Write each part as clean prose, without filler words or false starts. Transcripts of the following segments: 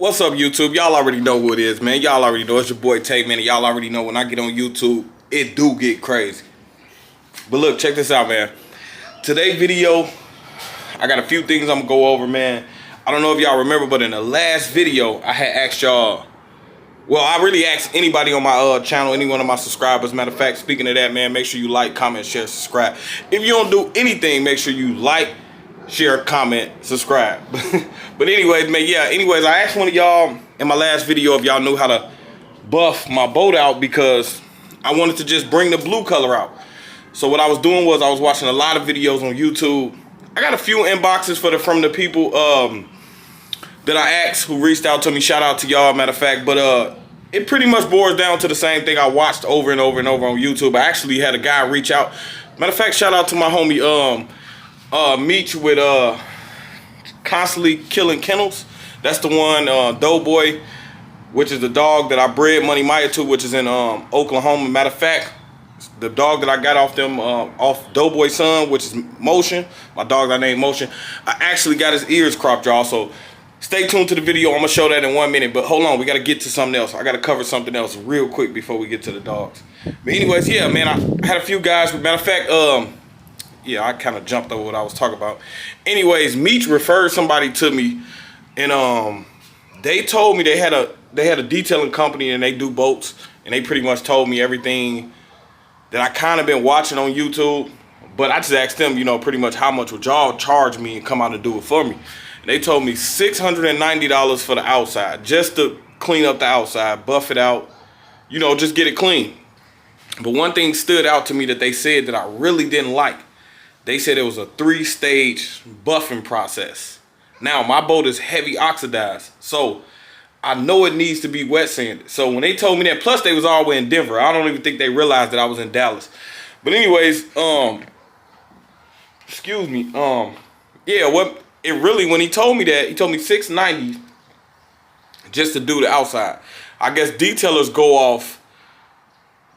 What's up, YouTube? Y'all already know who it is, man. Y'all already know it's your boy Tay, man. And y'all already know when I get on YouTube, it do get crazy. But look, check this out, man. Today's video, I got a few things I'm gonna go over, man. I don't know if y'all remember, but in the last video, I had asked y'all. Well, I really asked anybody on my channel, any one of my subscribers. Matter of fact, speaking of that, man, make sure you like, comment, share, subscribe. If you don't do anything, make sure you like, share, comment, subscribe. But anyways, man, yeah, I asked one of y'all in my last video if y'all knew how to buff my boat out because I wanted to just bring the blue color out. So what I was doing was I was watching a lot of videos on YouTube. I got a few inboxes from the people that I asked who reached out to me. Shout out to y'all, matter of fact. But it pretty much boils down to the same thing I watched over and over and over on YouTube. I actually had a guy reach out. Matter of fact, shout out to my homie Meech with Constantly Killing Kennels. That's the one, Doughboy, which is the dog that I bred Money Maya to, which is in Oklahoma. Matter of fact, the dog that I got off them, off Doughboy's son, which is Motion, my dog I named Motion, I actually got his ears cropped, y'all. So stay tuned to the video. I'm gonna show that in 1 minute. But hold on, we gotta get to something else. I gotta cover something else real quick before we get to the dogs. But anyways, yeah, man, I had a few guys. Matter of fact, yeah, I kind of jumped over what I was talking about. Anyways, Meech referred somebody to me, and they told me they had a detailing company and they do boats, and they pretty much told me everything that I kind of been watching on YouTube. But I just asked them, you know, pretty much how much would y'all charge me and come out and do it for me. And they told me $690 for the outside, just to clean up the outside, buff it out, you know, just get it clean. But one thing stood out to me that they said that I really didn't like. They said it was a 3-stage buffing process. Now, my boat is heavy oxidized, so I know it needs to be wet sanded. So when they told me that, plus they was all the way in Denver. I don't even think they realized that I was in Dallas. But anyways, excuse me, yeah, what it really, when he told me that, he told me $690 just to do the outside. I guess detailers go off,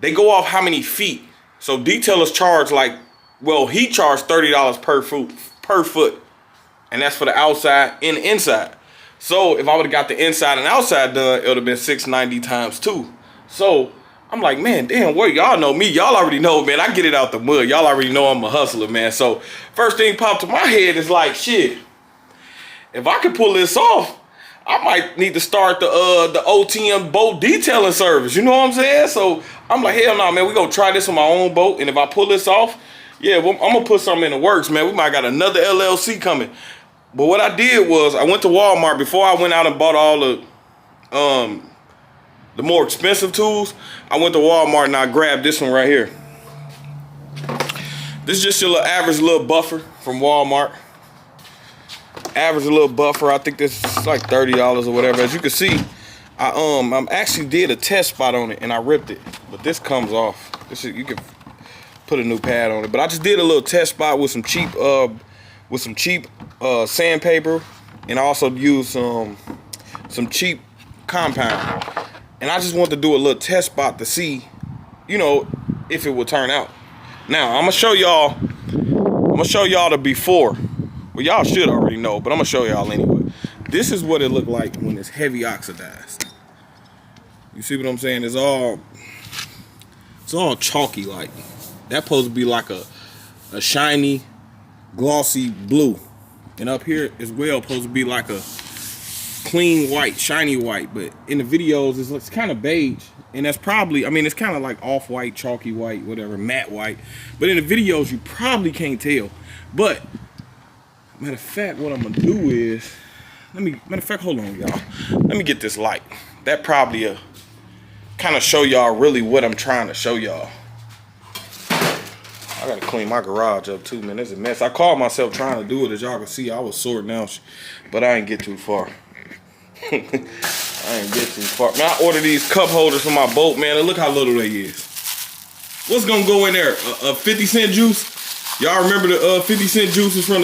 they go off how many feet. So detailers charge like, well, he charged $30 per foot, and that's for the outside and the inside. So if I would have got the inside and outside done, it would have been $690 times 2. So I'm like, man, damn, well, y'all know me. Y'all already know, man. I get it out the mud. Y'all already know I'm a hustler, man. So first thing popped to my head is like, shit, if I could pull this off, I might need to start the OTM boat detailing service. You know what I'm saying? So I'm like, hell no, man. We gonna try this on my own boat, and if I pull this off, yeah, well, I'm gonna put something in the works, man. We might got another LLC coming. But what I did was I went to Walmart before I went out and bought all the more expensive tools. I went to Walmart and I grabbed this one right here. This is just your little average little buffer from Walmart. Average little buffer. I think this is like $30 or whatever. As you can see, I actually did a test spot on it and I ripped it. But this comes off. This is, you can put a new pad on it. But I just did a little test spot with some cheap sandpaper, and I also used some cheap compound. And I just wanted to do a little test spot to see, you know, if it would turn out. Now I'm gonna show y'all the before. Well, y'all should already know, but I'm gonna show y'all anyway. This is what it looked like when it's heavy oxidized. You see what I'm saying? It's all chalky like. That's supposed to be like a shiny, glossy blue. And up here as well supposed to be like a clean white, shiny white. But in the videos, it's kind of beige. And that's probably, I mean, it's kind of like off-white, chalky white, whatever, matte white. But in the videos, you probably can't tell. But, matter of fact, what I'm going to do is, matter of fact, hold on, y'all. Let me get this light. That probably kind of show y'all really what I'm trying to show y'all. I gotta clean my garage up too, man. It's a mess. I called myself trying to do it. As y'all can see, I was sorting out, but I ain't get too far. I ain't get too far. Man, I ordered these cup holders for my boat, man, and look how little they is. What's gonna go in there? A 50-cent juice? Y'all remember the 50-cent juices from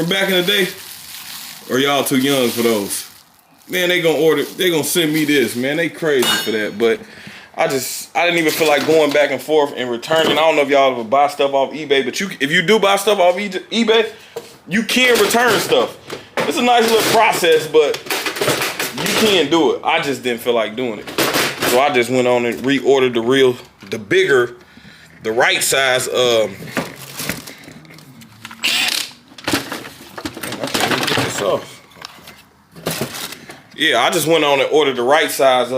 back in the day? Or y'all too young for those? Man, they gonna send me this, man. They crazy for that, but I didn't even feel like going back and forth and returning. I don't know if y'all ever buy stuff off eBay, but if you do buy stuff off eBay, you can return stuff. It's a nice little process, but You can do it. I just didn't feel like doing it. So I just went on and reordered the bigger, the right size, I can't even get this off. Yeah, I just went on and ordered the right size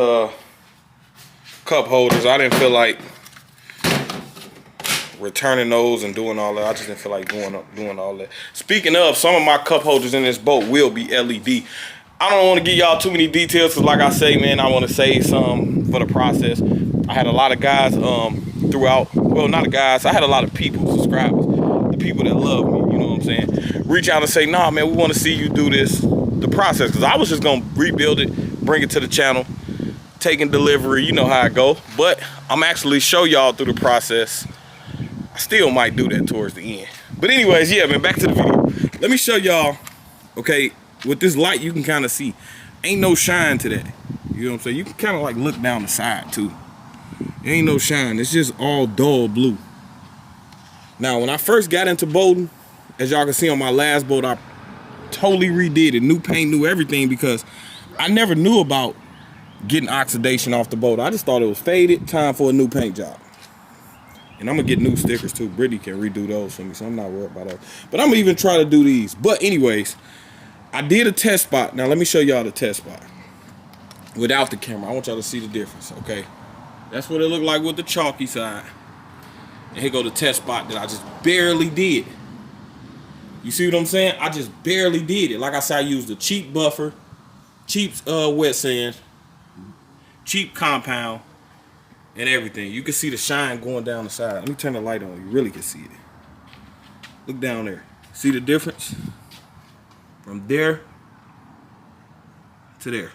cup holders. I didn't feel like returning those and doing all that. I just didn't feel like doing all that. Speaking of, some of my cup holders in this boat will be LED. I don't want to give y'all too many details because, like I say, man, I want to save some for the process. I had a lot of guys throughout, well, not the guys, I had a lot of people, subscribers, the people that love me, you know what I'm saying, reach out and say, nah, man, we want to see you do this, the process, because I was just going to rebuild it, bring it to the channel, taking delivery, you know how it go, but I'm actually show y'all through the process. I still might do that towards the end. But anyways, yeah, man, back to the video. Let me show y'all, okay, with this light, you can kind of see, ain't no shine to that. You know what I'm saying? You can kind of like look down the side too. Ain't no shine, it's just all dull blue. Now, when I first got into boating, as y'all can see on my last boat, I totally redid it, new paint, new everything, because I never knew about getting oxidation off the boat. I just thought it was faded, time for a new paint job. And I'm gonna get new stickers too. Brittany can redo those for me, so I'm not worried about those. But I'm gonna even try to do these. But anyways, I did a test spot. Now let me show y'all the test spot without the camera. I want y'all to see the difference, okay? That's what it looked like with the chalky side. And here go the test spot that I just barely did. You see what I'm saying? I just barely did it. Like I said, I used a cheap buffer, cheap wet sand, cheap compound, and everything. You can see the shine going down the side. Let me turn the light on. You really can see it. Look down there. See the difference? From there to there.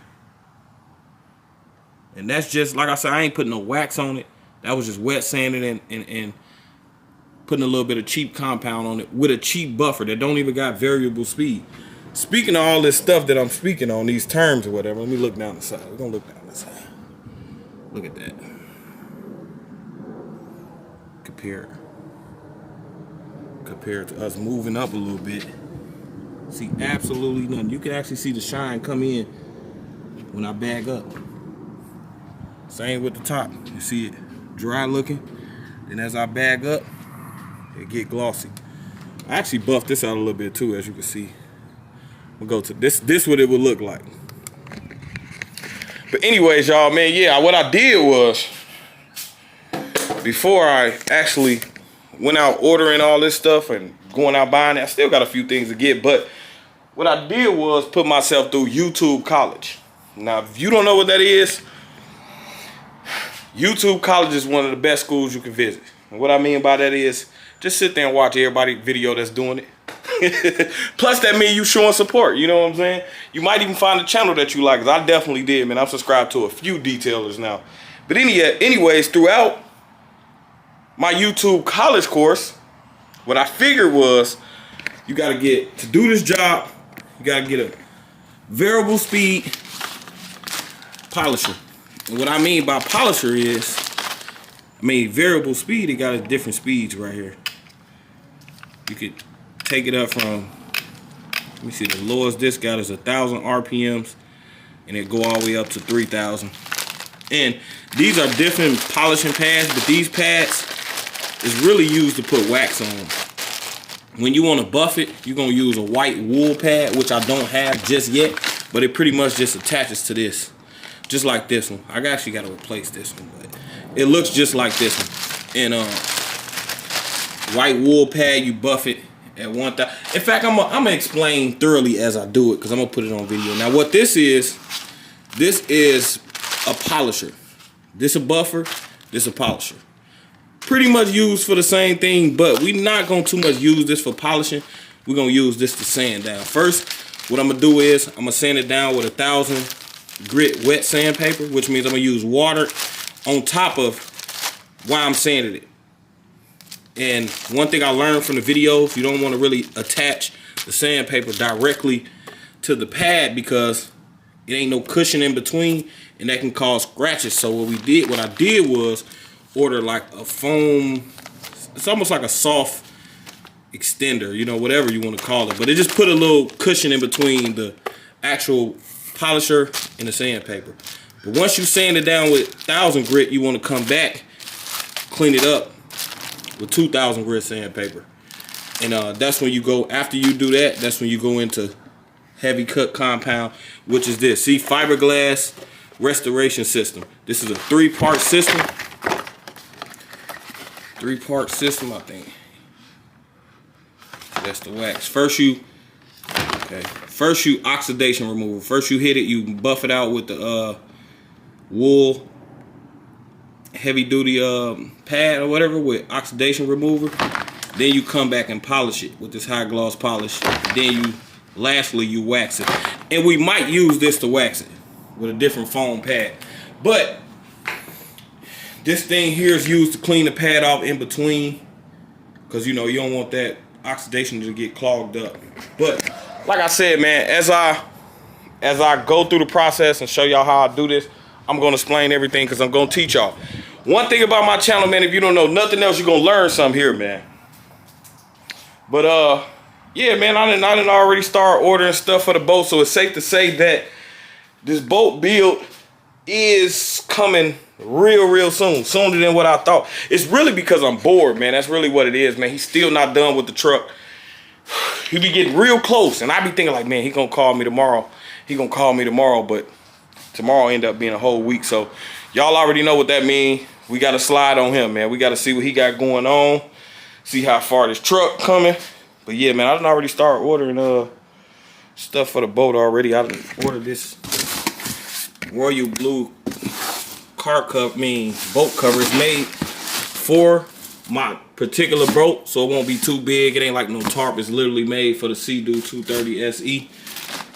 And that's just, like I said, I ain't putting no wax on it. That was just wet sanding and putting a little bit of cheap compound on it with a cheap buffer that don't even got variable speed. Speaking of all this stuff that I'm speaking on, these terms or whatever, let me look down the side. We're gonna look down the side. Look at that. Compared to us moving up a little bit. See absolutely nothing. You can actually see the shine come in when I bag up. Same with the top. You see it dry looking. Then as I bag up, it get glossy. I actually buffed this out a little bit too, as you can see. We'll go to this what it would look like. But anyways, y'all, man, yeah, what I did was, before I actually went out ordering all this stuff and going out buying it, I still got a few things to get, but what I did was put myself through YouTube College. Now, if you don't know what that is, YouTube College is one of the best schools you can visit. And what I mean by that is, just sit there and watch everybody video that's doing it. Plus, that means you showing support, you know what I'm saying? You might even find a channel that you like, because I definitely did, man. I'm subscribed to a few detailers now. But anyways, throughout my YouTube College course, what I figured was, you gotta get, to do this job, you gotta get a variable speed polisher. And what I mean by polisher is, variable speed, it got different speeds right here. You could take it up from, let me see, the lowest this got is 1,000 RPMs, and it go all the way up to 3,000. And these are different polishing pads, but these pads is really used to put wax on. When you want to buff it, you're going to use a white wool pad, which I don't have just yet, but it pretty much just attaches to this. Just like this one. I actually got to replace this one, but it looks just like this one. And white wool pad, you buff it at 1,000. In fact, I'm gonna explain thoroughly as I do it, because I'm gonna put it on video. Now, what this is a polisher. This a buffer. This a polisher. Pretty much used for the same thing, but we're not gonna too much use this for polishing. We're gonna use this to sand down. First, what I'm gonna do is I'm gonna sand it down with 1,000 grit wet sandpaper, which means I'm gonna use water on top of while I'm sanding it. And one thing I learned from the videos, you don't want to really attach the sandpaper directly to the pad, because it ain't no cushion in between, and that can cause scratches. So what I did was order like a foam, it's almost like a soft extender, you know, whatever you want to call it, but it just put a little cushion in between the actual polisher and the sandpaper. But once you sand it down with 1000 grit, you want to come back, clean it up with 2000 grit sandpaper. And that's when you go, after you do that, that's when you go into heavy cut compound, which is this. See, fiberglass restoration system. This is a 3-part system. 3-part system, I think. That's the wax. First you oxidation removal. First you hit it, you buff it out with the wool heavy duty pad or whatever with oxidation remover. Then you come back and polish it with this high gloss polish. Then lastly you wax it. And we might use this to wax it with a different foam pad. But this thing here is used to clean the pad off in between, because you know you don't want that oxidation to get clogged up. But like I said, man, as I go through the process and show y'all how I do this, I'm gonna explain everything, because I'm gonna teach y'all. One thing about my channel, man, if you don't know nothing else, you're gonna learn something here, man. But yeah, man, I didn't already start ordering stuff for the boat, so it's safe to say that this boat build is coming real soon, sooner than what I thought. It's really because I'm bored, man. That's really what it is, man. He's still not done with the truck. He be getting real close, and I be thinking like, man, he gonna call me tomorrow. He gonna call me tomorrow, but tomorrow end up being a whole week. So y'all already know what that means. We gotta slide on him, man. We gotta see what he got going on, see how far this truck coming. But yeah, man, I done already started ordering stuff for the boat already. I done ordered this royal blue car cup, boat cover. It's made for my particular boat, so it won't be too big. It ain't like no tarp. It's literally made for the Sea-Doo 230 SE.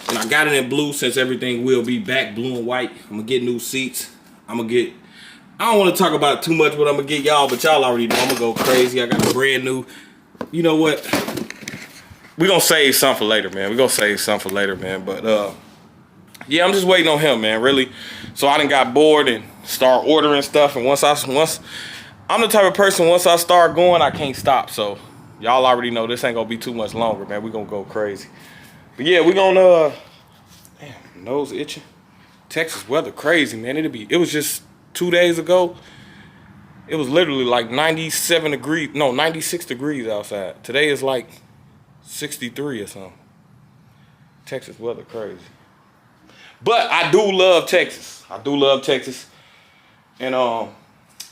And I got it in blue since everything will be back blue and white. I'm gonna get new seats. I don't want to talk about it too much, what I'm gonna get y'all, but y'all already know I'm gonna go crazy. I got a brand new, you know what? We're gonna save some for later, man. We're gonna save some for later, man. But yeah, I'm just waiting on him, man, really. So I done got bored and start ordering stuff, and once I'm the type of person, once I start going, I can't stop. So y'all already know this ain't gonna be too much longer, man. We're gonna go crazy. But yeah, we gonna damn, nose itching. Texas weather crazy, man. It was just 2 days ago. It was literally like 96 degrees outside. Today is like 63 or something. Texas weather crazy. But I do love Texas. I do love Texas. And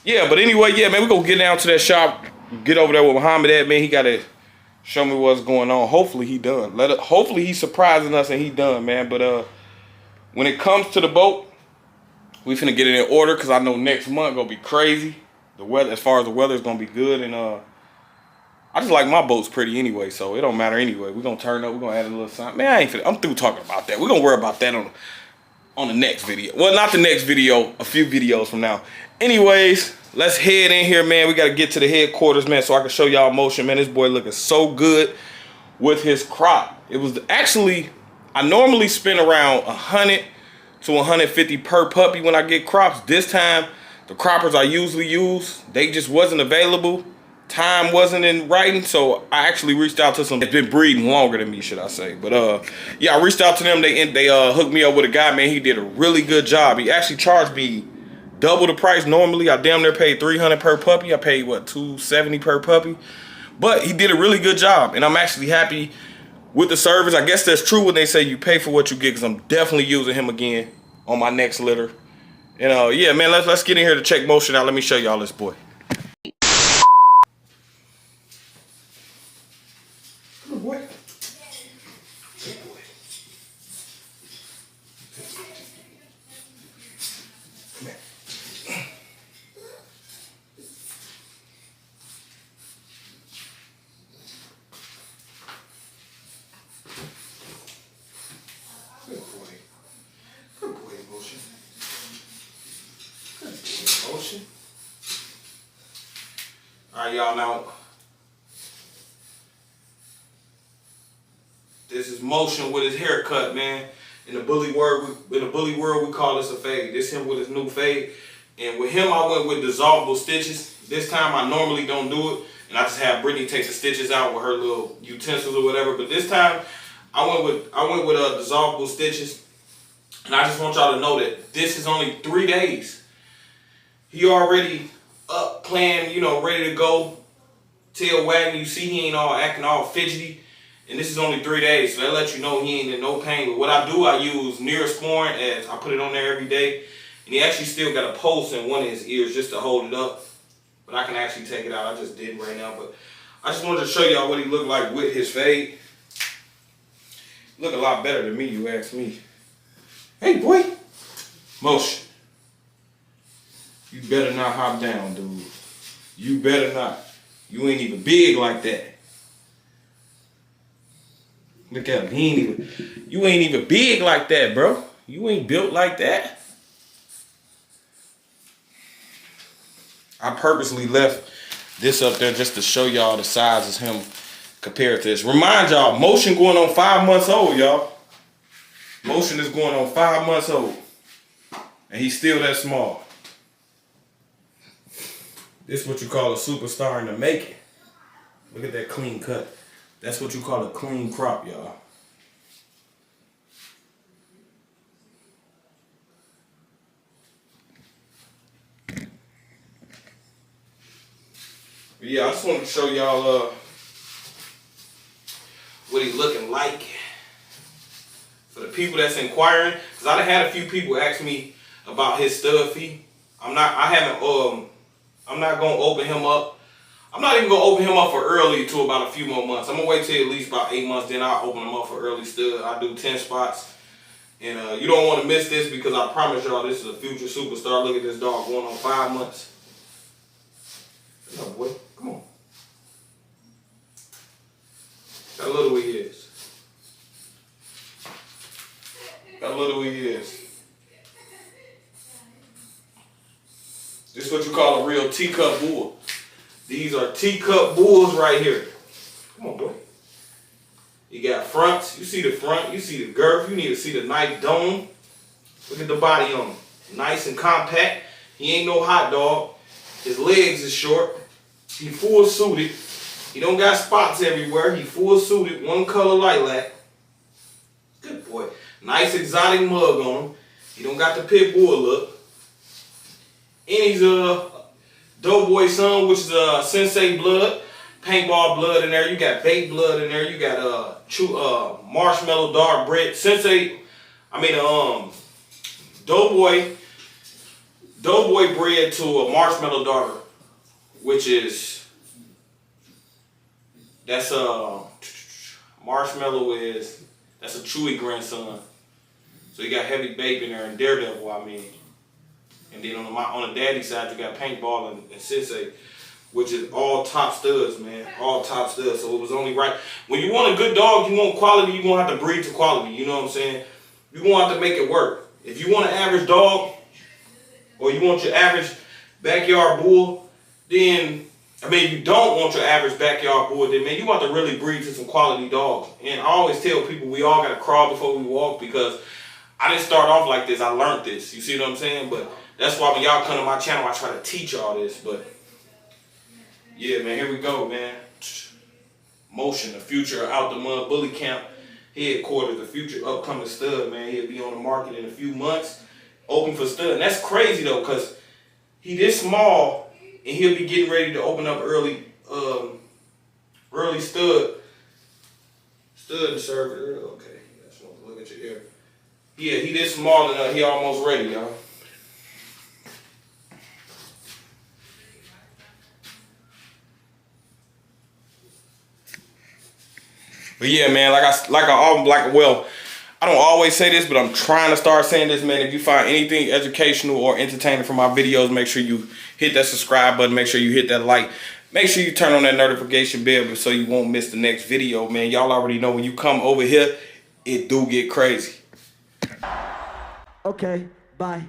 yeah, but anyway, yeah, man, we gonna get down to that shop, get over there with Muhammad at, man. He gotta show me what's going on. Hopefully he done. Hopefully he's surprising us and he done, man. But when it comes to the boat, we finna get it in order, because I know next month gonna be crazy. The weather, as far as the weather, is gonna be good. And I just like my boats pretty anyway, so it don't matter anyway. We're gonna turn up, we're gonna add a little something. Man, I'm through talking about that. We're gonna worry about that on the next video. Well, not the next video, a few videos from now. Anyways, let's head in here, man. We gotta get to the headquarters, man, so I can show y'all motion, man. This boy looking so good with his crop. It was actually, I normally spend around 100 to 150 per puppy when I get crops. This time, the croppers I usually use, they just wasn't available. Time wasn't in writing, so I actually reached out to some that's been breeding longer than me, should I say. But yeah, I reached out to them. They hooked me up with a guy, man. He did a really good job. He actually charged me double the price. Normally, I damn near paid $300 per puppy. I paid what, $270 per puppy. But he did a really good job, and I'm actually happy with the service. I guess that's true when they say you pay for what you get, because I'm definitely using him again on my next litter. And yeah, man, let's get in here to check motion out. Let me show y'all this boy. Good boy. Good boy. Come here. Good boy. Good boy, motion. Good boy, motion. All right, y'all, now this is motion with his haircut, man. In the bully world, we call this a fade. This him with his new fade. And with him, I went with dissolvable stitches. This time, I normally don't do it, and I just have Brittany take the stitches out with her little utensils or whatever. But this time, I went with dissolvable stitches. And I just want y'all to know that this is only 3 days. He already up, playing, you know, ready to go. Tail wagging. You see he ain't all acting all fidgety. And this is only 3 days, so that lets you know he ain't in no pain. But what I do, I use Neosporin, as I put it on there every day. And he actually still got a pulse in one of his ears just to hold it up. But I can actually take it out. I just did right now. But I just wanted to show y'all what he looked like with his fade. Look a lot better than me, you ask me. Hey, boy. Motion. You better not hop down, dude. You better not. You ain't even big like that. Look at him. You ain't even big like that, bro. You ain't built like that. I purposely left this up there just to show y'all the size of him compared to this. Remind y'all, Motion going on 5 months old, y'all. Motion is going on 5 months old. And he's still that small. This is what you call a superstar in the making. Look at that clean cut. That's what you call a clean crop, y'all. Yeah, I just wanted to show y'all what he's looking like. For the people that's inquiring, because I done had a few people ask me about his stud fee. I'm not gonna open him up. I'm not even gonna open him up for early to about a few more months. I'm gonna wait till at least about 8 months, then I'll open him up for early stud. I do 10 spots. And you don't want to miss this, because I promise y'all this is a future superstar. Look at this dog going on 5 months. Come on, boy. Come on. How little he is. How little he is. This is what you call a real teacup bull. These are teacup bulls right here. Come on, boy. You got fronts. You see the front. You see the girth. You need to see the nice dome. Look at the body on him. Nice and compact. He ain't no hot dog. His legs is short. He full suited. He don't got spots everywhere. He full suited. One color lilac. Good boy. Nice exotic mug on him. He don't got the pit bull look. And he's a Doughboy son, which is Sensei blood, paintball blood in there. You got baked blood in there. You got marshmallow dark bread. Doughboy bread to a marshmallow dark, which is marshmallow is that's a Chewy grandson. So you got heavy baked in there and Daredevil, I mean. And then on the daddy side, you got paintball and Sensei, which is all top studs, man. All top studs. So it was only right. When you want a good dog, you want quality, you're going to have to breed to quality. You know what I'm saying? You're going to have to make it work. If you want an average dog, or you want your average backyard bull, then, if you don't want your average backyard bull, then, man, you want to really breed to some quality dogs. And I always tell people we all got to crawl before we walk, because I didn't start off like this. I learned this. You see what I'm saying? But that's why when y'all come to my channel, I try to teach y'all this. But yeah, man, here we go, man. Motion, the future out the mud bully camp headquarters, the future upcoming stud, man. He'll be on the market in a few months, open for stud. And that's crazy though, because he this small and he'll be getting ready to open up early stud and service. Okay, I just want to look at your ear. Yeah, he this small and he almost ready, y'all. But yeah, man, I don't always say this, but I'm trying to start saying this, man. If you find anything educational or entertaining from my videos, make sure you hit that subscribe button. Make sure you hit that like. Make sure you turn on that notification bell so you won't miss the next video, man. Y'all already know when you come over here, it do get crazy. Okay, bye.